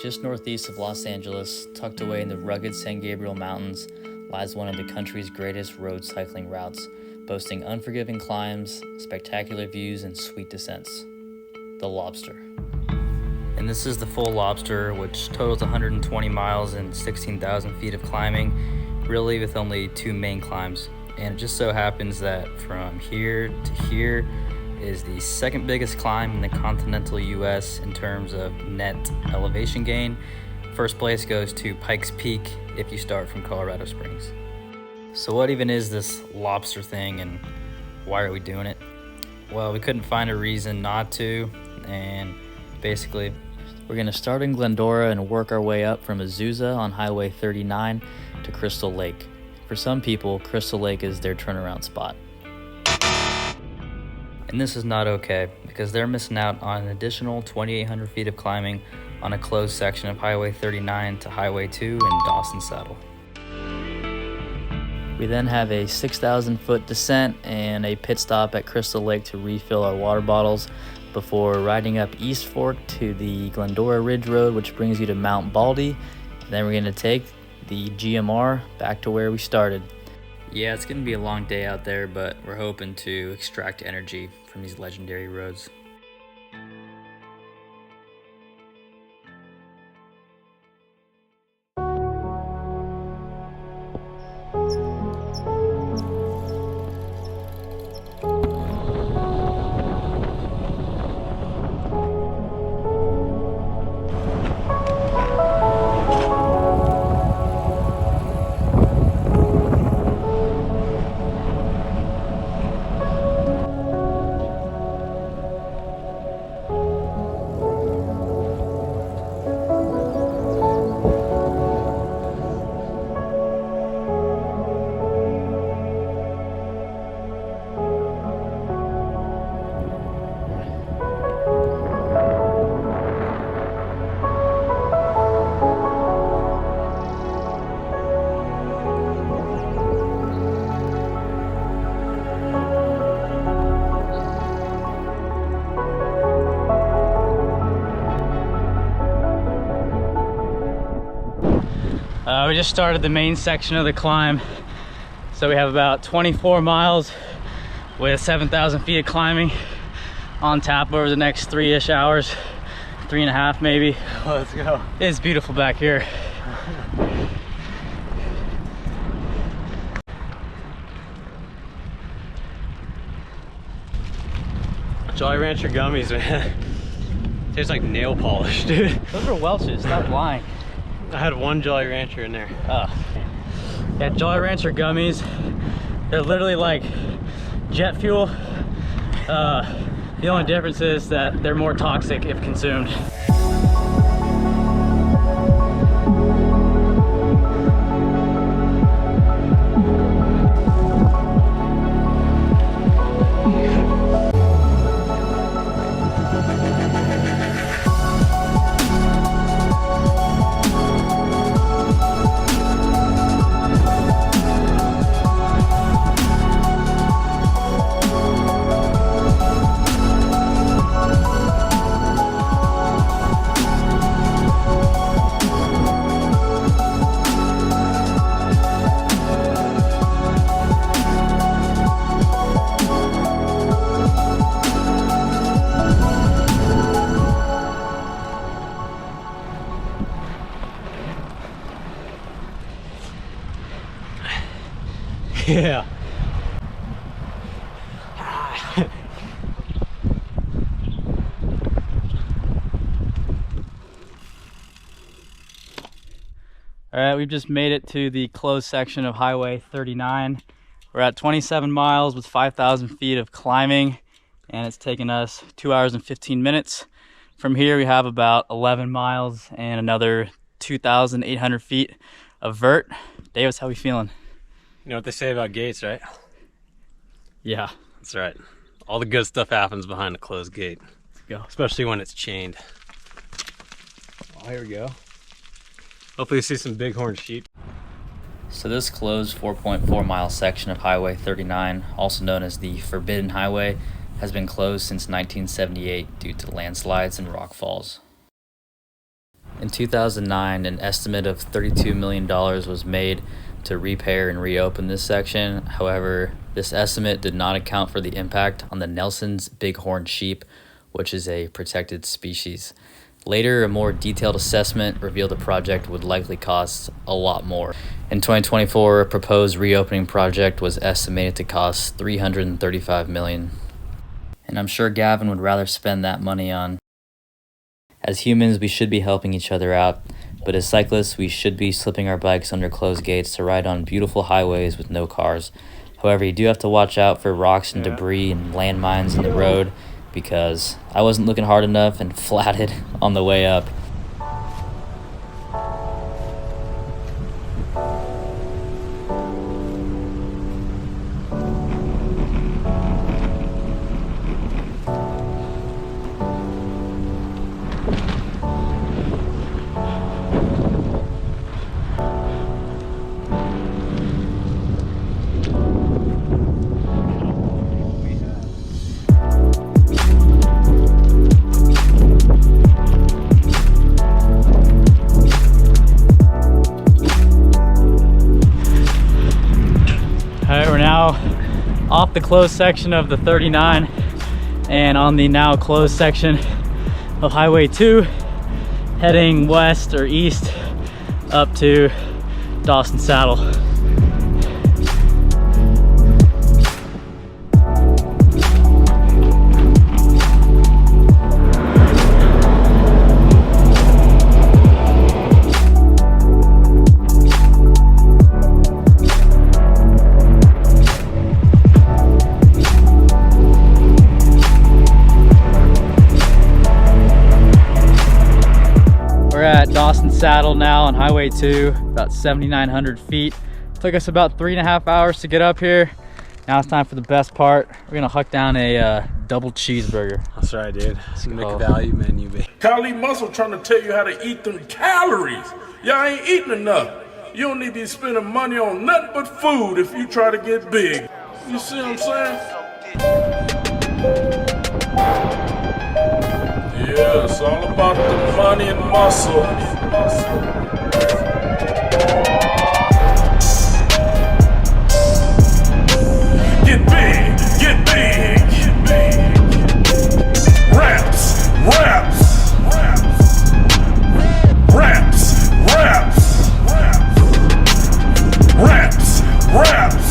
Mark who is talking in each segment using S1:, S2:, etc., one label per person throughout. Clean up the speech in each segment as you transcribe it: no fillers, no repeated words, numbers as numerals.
S1: Just northeast of Los Angeles, tucked away in the rugged San Gabriel Mountains, lies one of the country's greatest road cycling routes, boasting unforgiving climbs, spectacular views, and sweet descents. The Lobster. And this is the full Lobster, which totals 120 miles and 16,000 feet of climbing, really with only two main climbs. And it just so happens that from here to here is the second biggest climb in the continental US in terms of net elevation gain. First place goes to Pikes Peak if you start from Colorado Springs. So what even is this lobster thing and why are we doing it? Well, we couldn't find a reason not to, and basically we're gonna start in Glendora and work our way up from Azusa on Highway 39 to Crystal Lake. For some people, Crystal Lake is their turnaround spot. And this is not okay, because they're missing out on an additional 2,800 feet of climbing on a closed section of Highway 39 to Highway 2 in Dawson Saddle. We then have a 6,000 foot descent and a pit stop at Crystal Lake to refill our water bottles before riding up East Fork to the Glendora Ridge Road, which brings you to Mount Baldy. Then we're going to take the GMR back to where we started. Yeah, it's going to be a long day out there, but we're hoping to extract energy from these legendary roads. We just started the main section of the climb, so we have about 24 miles with 7,000 feet of climbing on tap over the next 3-ish hours, 3.5 maybe.
S2: Let's go.
S1: It's beautiful back here.
S2: Jolly Rancher gummies, man. Tastes like nail polish, dude.
S1: Those are Welch's, stop lying.
S2: I had one Jolly Rancher in there.
S1: Yeah, Jolly Rancher gummies. They're literally like jet fuel. The only difference is that they're more toxic if consumed.
S2: Yeah.
S1: All right, we've just made it to the closed section of Highway 39. We're at 27 miles with 5,000 feet of climbing, and it's taken us 2 hours and 15 minutes. From here, we have about 11 miles and another 2,800 feet of vert. Davis, how we feeling?
S2: You know what they say about gates, right?
S1: Yeah.
S2: That's right. All the good stuff happens behind a closed gate.
S1: Let's go.
S2: Especially when it's chained. Oh, here we go. Hopefully you see some bighorn sheep.
S1: So this closed 4.4 mile section of Highway 39, also known as the Forbidden Highway, has been closed since 1978 due to landslides and rock falls. In 2009, an estimate of $32 million was made to repair and reopen this section. However, this estimate did not account for the impact on the Nelson's bighorn sheep, which is a protected species. Later, a more detailed assessment revealed the project would likely cost a lot more. In 2024, a proposed reopening project was estimated to cost $335 million. And I'm sure Gavin would rather spend that money on. As humans, we should be helping each other out, but as cyclists, we should be slipping our bikes under closed gates to ride on beautiful highways with no cars. However, you do have to watch out for rocks and debris and landmines in the road, because I wasn't looking hard enough and flatted on the way up. Off the closed section of the 39 and on the now closed section of Highway 2, heading west or east up to Dawson Saddle. At Dawson Saddle now on Highway 2, about 7,900 feet. Took us about 3.5 hours to get up here. Now it's time for the best part. We're gonna huck down a double cheeseburger.
S2: That's right, dude. It's a McValue menu, baby.
S3: Kali Muscle trying to tell you how to eat them calories. Y'all ain't eating enough. You don't need to be spending money on nothing but food if you try to get big. You see what I'm saying? Yeah, it's all about the money and muscle. Get big, get big, get big. Raps, raps, raps, raps, raps, raps, raps, raps.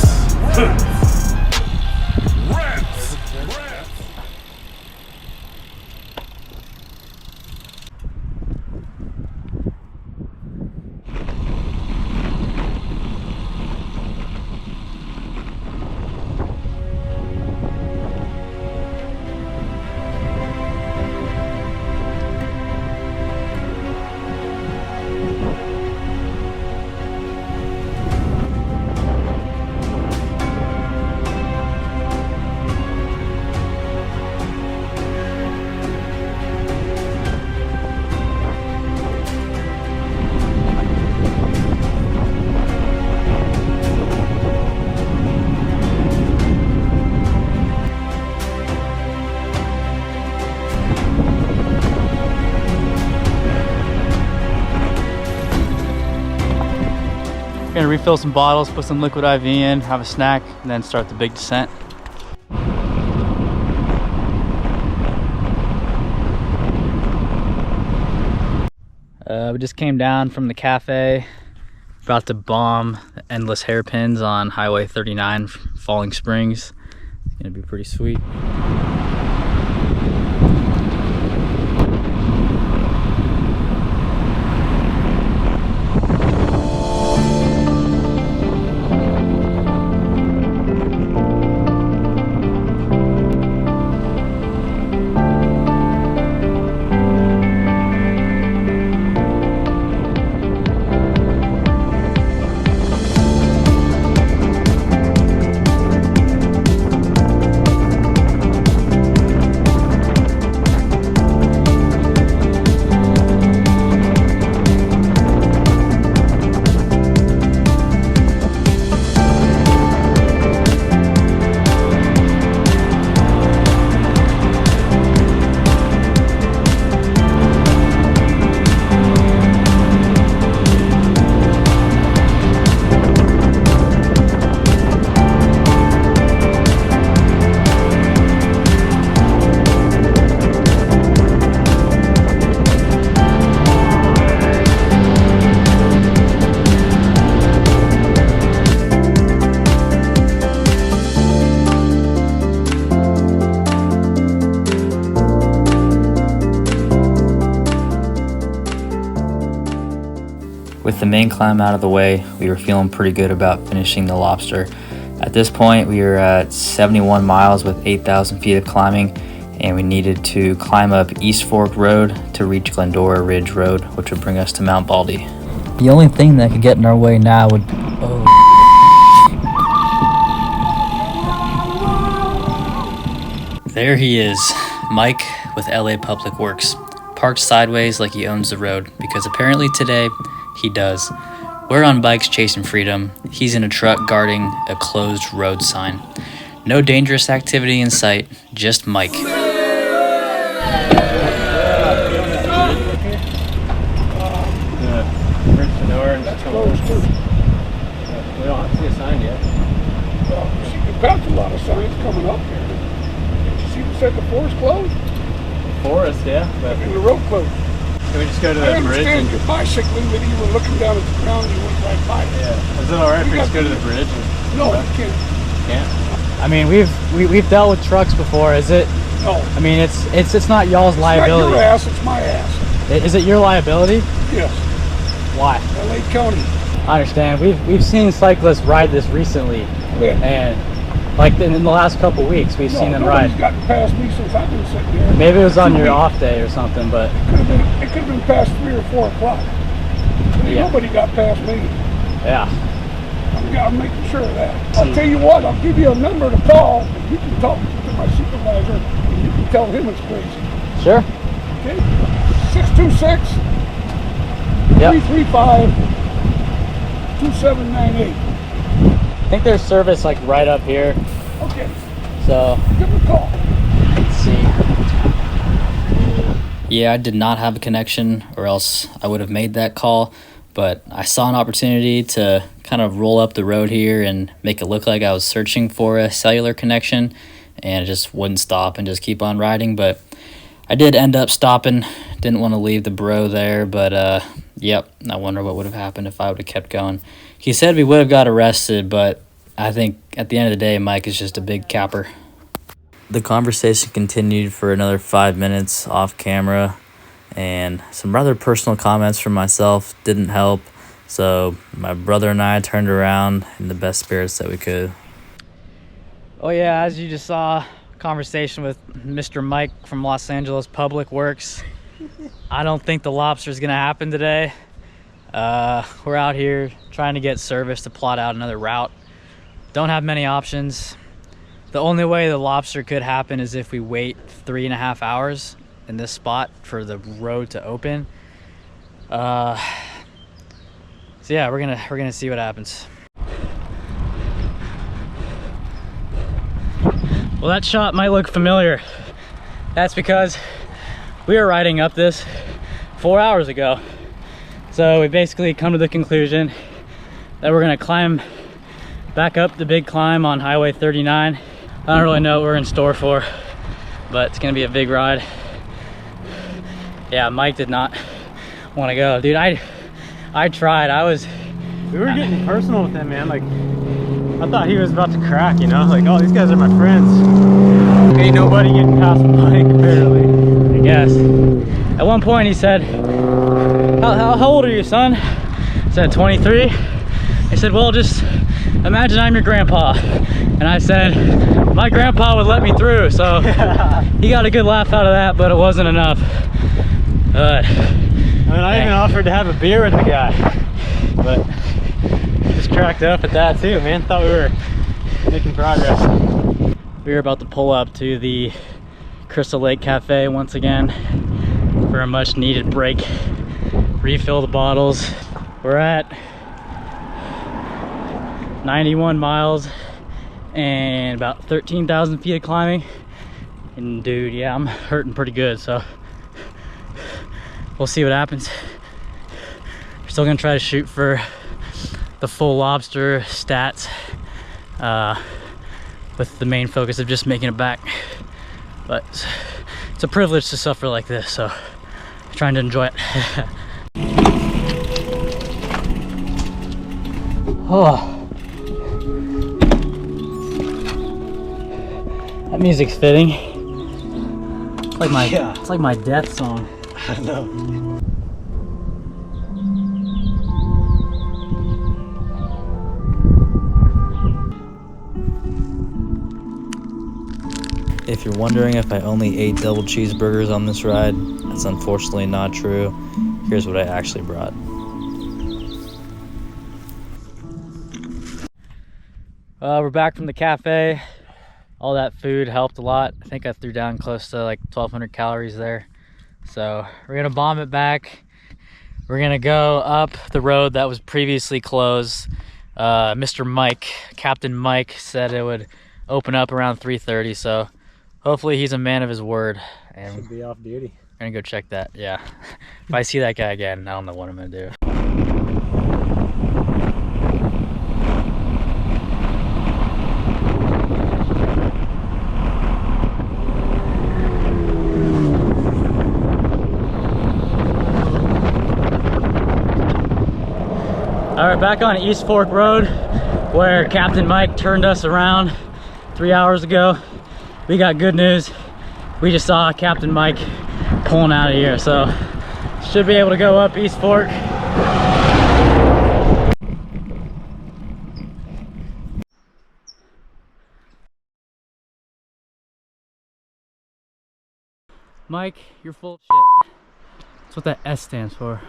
S1: Gonna refill some bottles, put some liquid IV in, have a snack, and then start the big descent. We just came down from the cafe, about to bomb the endless hairpins on Highway 39, Falling Springs. It's gonna be pretty sweet. With the main climb out of the way, we were feeling pretty good about finishing the lobster. At this point, we were at 71 miles with 8,000 feet of climbing, and we needed to climb up East Fork Road to reach Glendora Ridge Road, which would bring us to Mount Baldy. The only thing that could get in our way now would... There he is, Mike with LA Public Works, parked sideways like he owns the road, because apparently today he does. We're on bikes chasing freedom. He's in a truck guarding a closed road sign. No dangerous activity in sight, just Mike.
S2: We don't see a sign yet.
S3: You've got a lot of signs coming up here. Did you see what said the forest closed?
S2: Forest, yeah. But
S3: And the road closed.
S2: can we just go to
S3: I
S2: the bridge?
S3: understand you're bicycling, but you were looking down at the ground and you went right by it.
S2: Yeah. Is it alright if we just go to the bridge?
S3: No, you can't.
S2: Can't?
S4: I mean, we've dealt with trucks before. Is it?
S3: No.
S4: I mean, it's not y'all's
S3: It's not
S4: liability.
S3: your ass, it's my ass.
S4: Is it your liability?
S3: Yes.
S4: Why?
S3: LA County.
S4: I understand. We've seen cyclists ride this recently,
S3: Yeah.
S4: and like in the last couple weeks, we've seen them
S3: nobody's
S4: ride.
S3: gotten past me since I've been sitting here.
S4: Maybe it was on your off day or something, but
S3: It could have been past 3 or 4 o'clock.
S4: Yeah.
S3: Nobody got past me.
S4: yeah.
S3: I'm making sure of that. I'll tell you what, I'll give you a number to call. And you can talk to my supervisor and you can tell him it's crazy.
S4: Sure.
S3: Okay? 626
S4: Yep.
S3: 335 2798.
S4: I think there's service like right up here,
S3: Okay,
S4: so
S3: give him a call.
S4: let's see.
S1: Yeah, I did not have a connection, or else I would have made that call, but I saw an opportunity to kind of roll up the road here and make it look like I was searching for a cellular connection, and it just wouldn't stop and just keep on riding. But I did end up stopping. Didn't want to leave the bro there, but yep, I wonder what would have happened if I would have kept going. He said we would have got arrested, but I think at the end of the day, Mike is just a big capper. The conversation continued for another 5 minutes off camera, and some rather personal comments from myself didn't help, so my brother and I turned around in the best spirits that we could.
S4: Oh yeah, as you just saw, conversation with Mr. Mike from Los Angeles Public Works. I don't think the lobster is gonna happen today. We're out here trying to get service to plot out another route. Don't have many options. The only way the lobster could happen is if we wait 3.5 hours in this spot for the road to open. So yeah, we're gonna see what happens. Well, that shot might look familiar. That's because we were riding up this 4 hours ago. So we basically come to the conclusion that we're gonna climb back up the big climb on Highway 39. I don't really know what we're in store for, but it's gonna be a big ride. Yeah, Mike did not want to go. Dude, I tried.
S2: We were getting personal with him, man. Like, I thought he was about to crack, you know? Like, oh, these guys are my friends. Ain't nobody getting past Mike, apparently.
S4: I guess. At one point he said, how old are you, son? I said, 23. He said, well, just imagine I'm your grandpa. And I said, my grandpa would let me through. So he got a good laugh out of that, but it wasn't enough. But
S2: I mean, I even offered to have a beer with the guy, but just cracked up at that too, man. Thought we were making progress.
S4: we were about to pull up to the Crystal Lake Cafe once again for a much needed break. Refill the bottles. We're at 91 miles and about 13,000 feet of climbing. And dude, yeah, I'm hurting pretty good, so we'll see what happens. We're still gonna try to shoot for the full lobster stats, with the main focus of just making it back. But it's a privilege to suffer like this, so I'm trying to enjoy it. Oh, that music's fitting. It's like my it's like my death song.
S2: I know.
S1: If you're wondering if I only ate double cheeseburgers on this ride, that's unfortunately not true. Here's what I actually brought.
S4: We're back from the cafe. All that food helped a lot. I think I threw down close to like 1,200 calories there. So we're gonna bomb it back. We're gonna go up the road that was previously closed. Mr. Mike, Captain Mike, said it would open up around 3:30. So hopefully he's a man of his word. And
S2: Should be off duty.
S4: we're gonna go check that. Yeah. If I see that guy again, I don't know what I'm gonna do. All right, back on East Fork Road where Captain Mike turned us around 3 hours ago. We got good news. We just saw Captain Mike pulling out of here, so should be able to go up East Fork. Mike, you're full of shit. That's what that S stands for.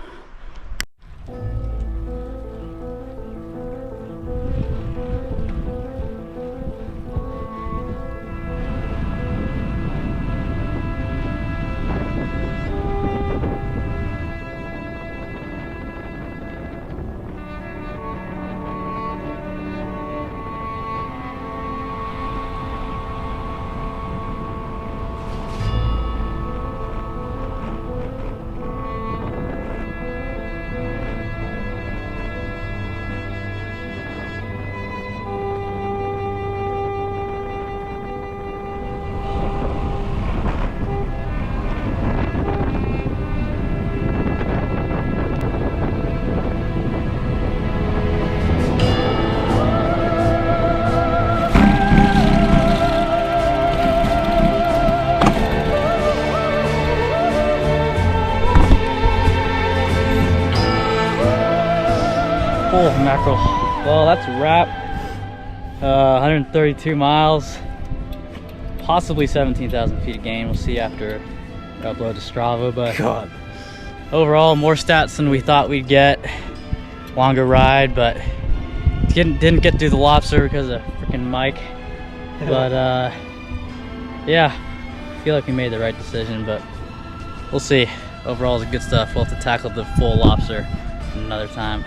S4: Full of mackerel. Well, that's a wrap. 132 miles, possibly 17,000 feet of gain. We'll see after I upload to Strava, but
S2: God.
S4: Overall, more stats than we thought we'd get. Longer ride, but didn't get to do the lobster because of freaking Mike. But yeah, I feel like we made the right decision, but we'll see. Overall, it's good stuff. We'll have to tackle the full lobster another time.